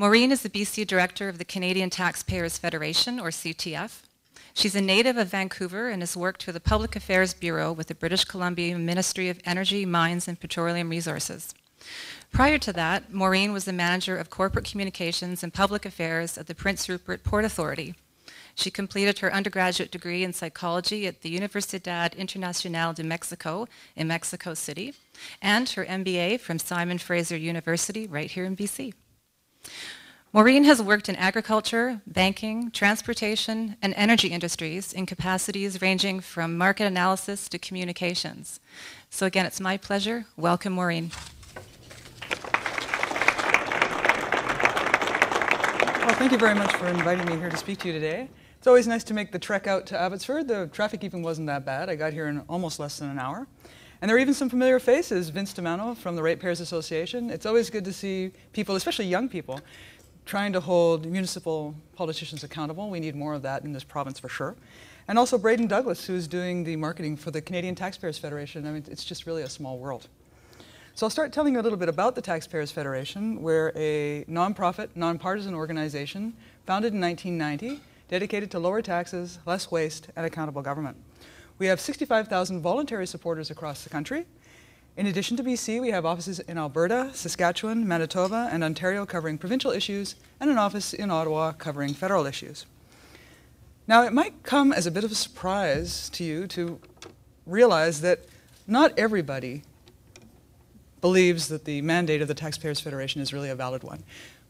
Maureen is the BC Director of the Canadian Taxpayers Federation, or CTF. She's a native of Vancouver and has worked for the Public Affairs Bureau with the British Columbia Ministry of Energy, Mines and Petroleum Resources. Prior to that, Maureen was the Manager of Corporate Communications and Public Affairs at the Prince Rupert Port Authority. She completed her undergraduate degree in psychology at the Universidad Internacional de Mexico in Mexico City, and her MBA from Simon Fraser University right here in BC. Maureen has worked in agriculture, banking, transportation, and energy industries in capacities ranging from market analysis to communications. So again, it's my pleasure. Welcome, Maureen. Well, thank you very much for inviting me here to speak to you today. It's always nice to make the trek out to Abbotsford. The traffic even wasn't that bad. I got here in almost less than an hour. And there are even some familiar faces. Vince D'Amano from the Ratepayers Association. It's always good to see people, especially young people, trying to hold municipal politicians accountable. We need more of that in this province for sure. And also Braden Douglas, who's doing the marketing for the Canadian Taxpayers Federation. I mean, it's just really a small world. So I'll start telling you a little bit about the Taxpayers Federation. We're a non-profit, non-partisan organization founded in 1990, dedicated to lower taxes, less waste, and accountable government. We have 65,000 voluntary supporters across the country. In addition to BC, we have offices in Alberta, Saskatchewan, Manitoba, and Ontario covering provincial issues, and an office in Ottawa covering federal issues. Now, it might come as a bit of a surprise to you to realize that not everybody believes that the mandate of the Taxpayers Federation is really a valid one.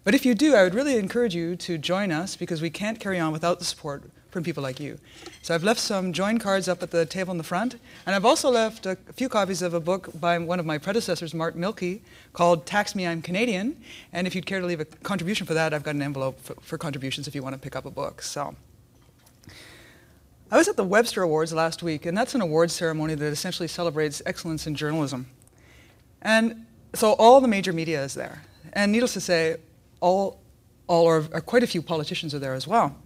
But if you do, I would really encourage you to join us, because we can't carry on without the support from people like you. So I've left some join cards up at the table in the front, and I've also left a few copies of a book by one of my predecessors, Mark Milkey, called Tax Me, I'm Canadian. And if you'd care to leave a contribution for that, I've got an envelope for contributions if you want to pick up a book. So I was at the Webster Awards last week, and that's an awards ceremony that essentially celebrates excellence in journalism. And so all the major media is there. And needless to say, or quite a few politicians are there as well.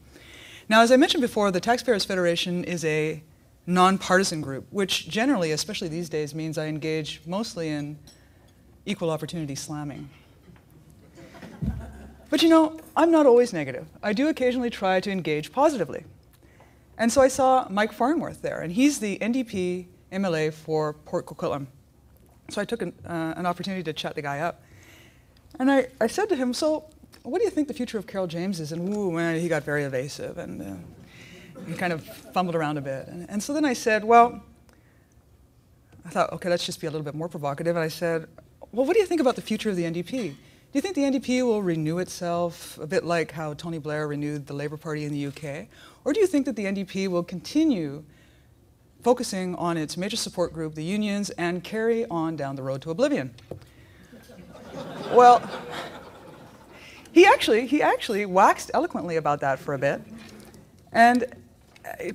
Now, as I mentioned before, the Taxpayers Federation is a nonpartisan group, which generally, especially these days, means I engage mostly in equal opportunity slamming. But you know, I'm not always negative. I do occasionally try to engage positively. And so I saw Mike Farnworth there, and he's the NDP MLA for Port Coquitlam. So I took an opportunity to chat the guy up. And I said to him, so what do you think the future of Carol James is? And woo, man, he got very evasive, and he kind of fumbled around a bit. And so then I said, well, I thought, okay, let's just be a little bit more provocative. And I said, well, what do you think about the future of the NDP? Do you think the NDP will renew itself a bit like how Tony Blair renewed the Labour Party in the UK? Or do you think that the NDP will continue focusing on its major support group, the unions, and carry on down the road to oblivion? Well, he actually waxed eloquently about that for a bit. And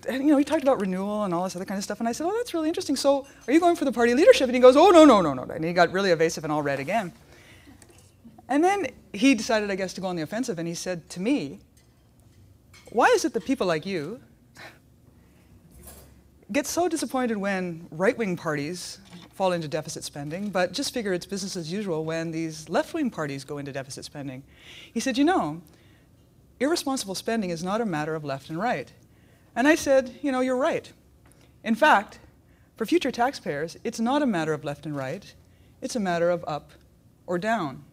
you know, he talked about renewal and all this other kind of stuff. And I said, oh, that's really interesting. So are you going for the party leadership? And he goes, oh, no, no, no, no. And he got really evasive and all red again. And then he decided, I guess, to go on the offensive. And he said to me, why is it that people like you get so disappointed when right-wing parties fall into deficit spending, but just figure it's business as usual when these left-wing parties go into deficit spending? He said, you know, irresponsible spending is not a matter of left and right. And I said, you know, you're right. In fact, for future taxpayers, it's not a matter of left and right. It's a matter of up or down.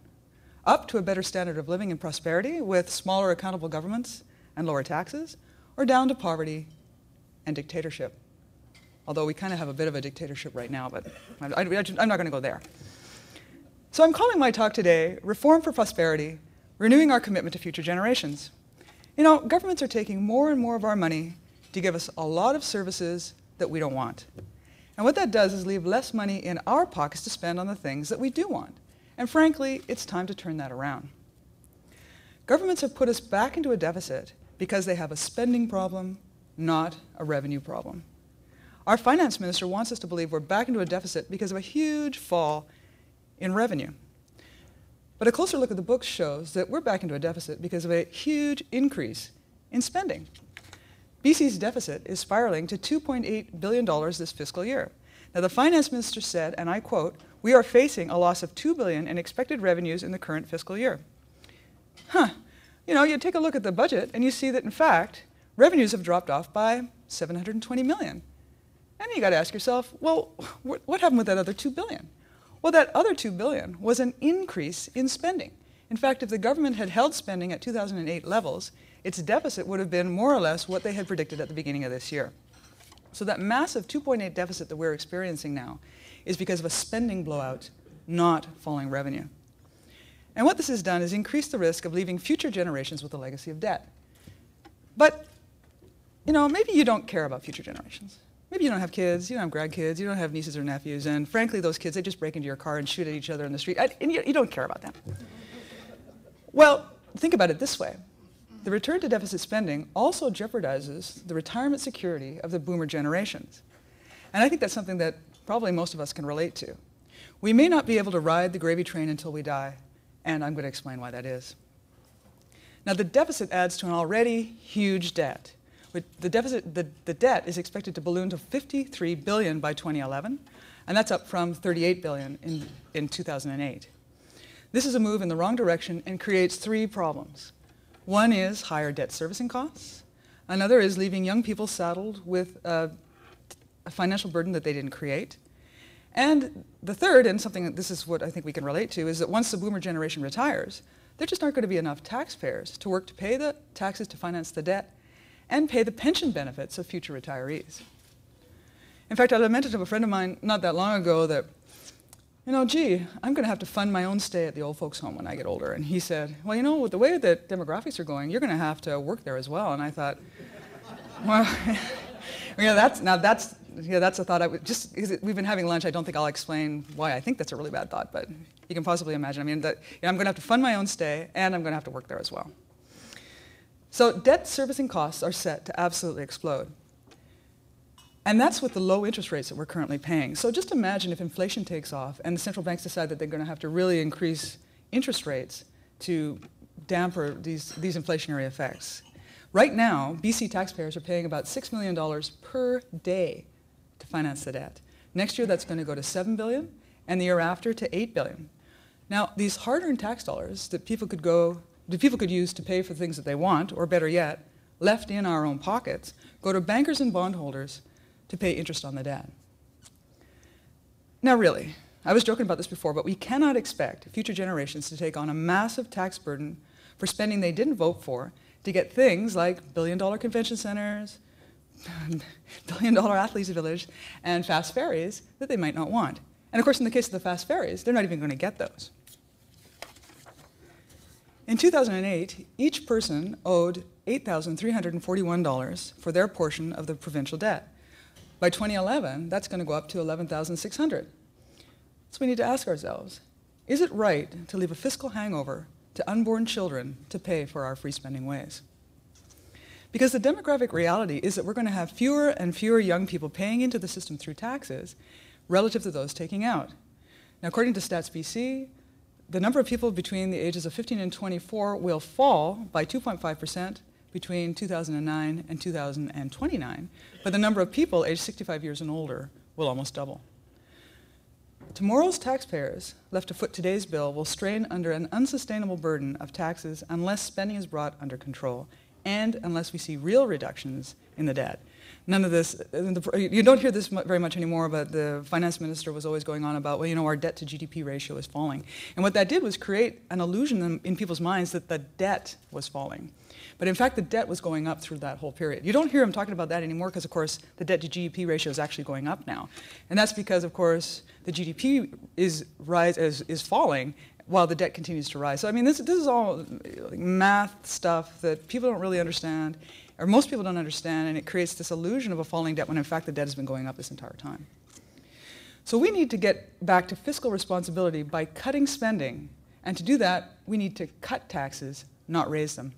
Up to a better standard of living and prosperity with smaller accountable governments and lower taxes, or down to poverty and dictatorship. Although we kind of have a bit of a dictatorship right now, but I'm not going to go there. So I'm calling my talk today, Reform for Prosperity, Renewing Our Commitment to Future Generations. You know, governments are taking more and more of our money to give us a lot of services that we don't want. And what that does is leave less money in our pockets to spend on the things that we do want. And frankly, it's time to turn that around. Governments have put us back into a deficit because they have a spending problem, not a revenue problem. Our finance minister wants us to believe we're back into a deficit because of a huge fall in revenue. But a closer look at the books shows that we're back into a deficit because of a huge increase in spending. BC's deficit is spiraling to $2.8 billion this fiscal year. Now, the finance minister said, and I quote, "We are facing a loss of $2 billion in expected revenues in the current fiscal year." You take a look at the budget and you see that, in fact, revenues have dropped off by $720 million. And you got to ask yourself, well, what happened with that other $2 billion? Well, that other $2 billion was an increase in spending. In fact, if the government had held spending at 2008 levels, its deficit would have been more or less what they had predicted at the beginning of this year. So that massive 2.8 deficit that we're experiencing now is because of a spending blowout, not falling revenue. And what this has done is increase the risk of leaving future generations with a legacy of debt. But, maybe you don't care about future generations. Maybe you don't have kids, you don't have grandkids, you don't have nieces or nephews, and frankly, those kids, they just break into your car and shoot at each other in the street, and you don't care about them. Well, think about it this way. The return to deficit spending also jeopardizes the retirement security of the boomer generations. And I think that's something that probably most of us can relate to. We may not be able to ride the gravy train until we die, and I'm going to explain why that is. Now, the deficit adds to an already huge debt. The debt is expected to balloon to $53 billion by 2011, and that's up from $38 billion in 2008. This is a move in the wrong direction and creates three problems. One is higher debt servicing costs. Another is leaving young people saddled with a financial burden that they didn't create. And the third, and this is what I think we can relate to, is that once the boomer generation retires, there just aren't going to be enough taxpayers to work to pay the taxes to finance the debt and pay the pension benefits of future retirees. In fact, I lamented to a friend of mine not that long ago that, gee, I'm going to have to fund my own stay at the old folks' home when I get older. And he said, well, with the way that demographics are going, you're going to have to work there as well. And I thought, well, that's a thought I would, just because we've been having lunch, I don't think I'll explain why I think that's a really bad thought, but you can possibly imagine. I'm going to have to fund my own stay, and I'm going to have to work there as well. So debt servicing costs are set to absolutely explode. And that's with the low interest rates that we're currently paying. So just imagine if inflation takes off and the central banks decide that they're going to have to really increase interest rates to damper these inflationary effects. Right now, BC taxpayers are paying about $6 million per day to finance the debt. Next year, that's going to go to $7 billion, and the year after to $8 billion. Now, these hard-earned tax dollars that people could use to pay for things that they want, or better yet, left in our own pockets, go to bankers and bondholders to pay interest on the debt. Now really, I was joking about this before, but we cannot expect future generations to take on a massive tax burden for spending they didn't vote for to get things like billion-dollar convention centers, billion-dollar athletes village, and fast ferries that they might not want. And of course, in the case of the fast ferries, they're not even going to get those. In 2008, each person owed $8,341 for their portion of the provincial debt. By 2011, that's going to go up to $11,600. So we need to ask ourselves, is it right to leave a fiscal hangover to unborn children to pay for our free spending ways? Because the demographic reality is that we're going to have fewer and fewer young people paying into the system through taxes relative to those taking out. Now, according to Stats BC, the number of people between the ages of 15 and 24 will fall by 2.5% between 2009 and 2029, but the number of people aged 65 years and older will almost double. Tomorrow's taxpayers, left to foot today's bill, will strain under an unsustainable burden of taxes unless spending is brought under control and unless we see real reductions in the debt. None of this, you don't hear this very much anymore, but the finance minister was always going on about, well, our debt to GDP ratio is falling. And what that did was create an illusion in people's minds that the debt was falling. But in fact, the debt was going up through that whole period. You don't hear him talking about that anymore because, of course, the debt to GDP ratio is actually going up now. And that's because, of course, the GDP is falling while the debt continues to rise. So, I mean, this is all math stuff that people don't really understand, or most people don't understand, and it creates this illusion of a falling debt when, in fact, the debt has been going up this entire time. So we need to get back to fiscal responsibility by cutting spending. And to do that, we need to cut taxes, not raise them.